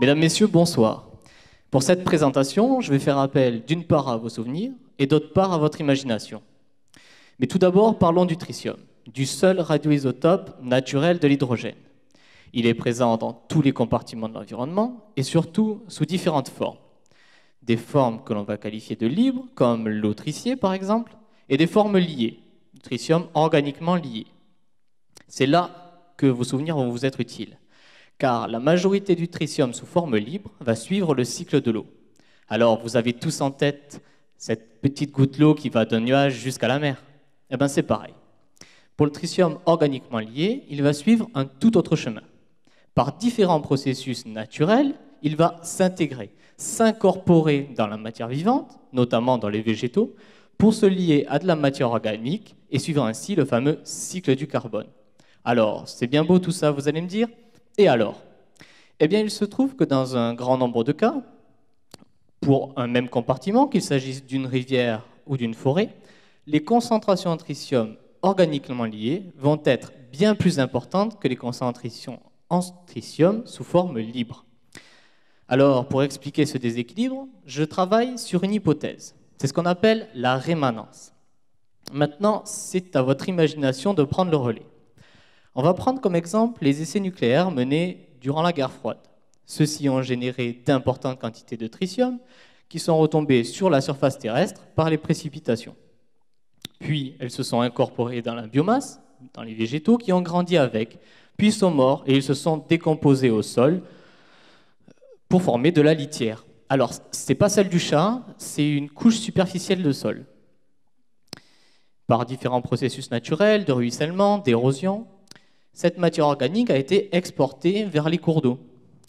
Mesdames, Messieurs, bonsoir. Pour cette présentation, je vais faire appel d'une part à vos souvenirs et d'autre part à votre imagination. Mais tout d'abord, parlons du tritium, du seul radioisotope naturel de l'hydrogène. Il est présent dans tous les compartiments de l'environnement et surtout sous différentes formes. Des formes que l'on va qualifier de libres, comme l'eau tritiée par exemple, et des formes liées, du tritium organiquement lié. C'est là que vos souvenirs vont vous être utiles, car la majorité du tritium sous forme libre va suivre le cycle de l'eau. Alors, vous avez tous en tête cette petite goutte d'eau qui va d'un nuage jusqu'à la mer. Eh bien, c'est pareil. Pour le tritium organiquement lié, il va suivre un tout autre chemin. Par différents processus naturels, il va s'intégrer, s'incorporer dans la matière vivante, notamment dans les végétaux, pour se lier à de la matière organique et suivre ainsi le fameux cycle du carbone. Alors, c'est bien beau tout ça, vous allez me dire, et alors? Eh bien, il se trouve que dans un grand nombre de cas, pour un même compartiment, qu'il s'agisse d'une rivière ou d'une forêt, les concentrations en tritium organiquement liées vont être bien plus importantes que les concentrations en tritium sous forme libre. Alors, pour expliquer ce déséquilibre, je travaille sur une hypothèse. C'est ce qu'on appelle la rémanence. Maintenant, c'est à votre imagination de prendre le relais. On va prendre comme exemple les essais nucléaires menés durant la guerre froide. Ceux-ci ont généré d'importantes quantités de tritium qui sont retombées sur la surface terrestre par les précipitations. Puis, elles se sont incorporées dans la biomasse, dans les végétaux qui ont grandi avec, puis sont morts et ils se sont décomposés au sol pour former de la litière. Alors, ce n'est pas celle du chat, c'est une couche superficielle de sol. Par différents processus naturels, de ruissellement, d'érosion, cette matière organique a été exportée vers les cours d'eau.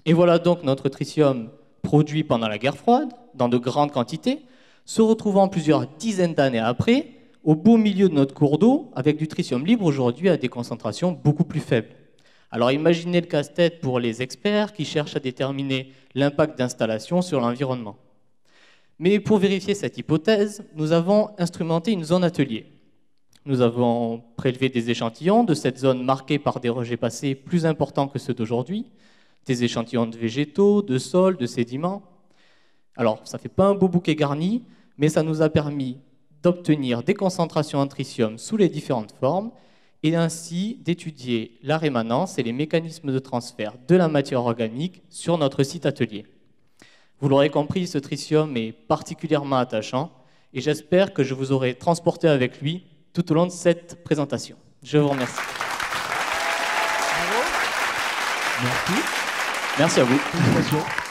Et voilà donc notre tritium produit pendant la guerre froide, dans de grandes quantités, se retrouvant plusieurs dizaines d'années après, au beau milieu de notre cours d'eau, avec du tritium libre aujourd'hui à des concentrations beaucoup plus faibles. Alors imaginez le casse-tête pour les experts qui cherchent à déterminer l'impact d'installation sur l'environnement. Mais pour vérifier cette hypothèse, nous avons instrumenté une zone atelier. Nous avons prélevé des échantillons de cette zone marquée par des rejets passés plus importants que ceux d'aujourd'hui, des échantillons de végétaux, de sols, de sédiments. Alors, ça ne fait pas un beau bouquet garni, mais ça nous a permis d'obtenir des concentrations en tritium sous les différentes formes et ainsi d'étudier la rémanence et les mécanismes de transfert de la matière organique sur notre site atelier. Vous l'aurez compris, ce tritium est particulièrement attachant et j'espère que je vous aurai transporté avec lui tout au long de cette présentation. Je vous remercie. Bravo. Merci. Merci à vous. Félicitations.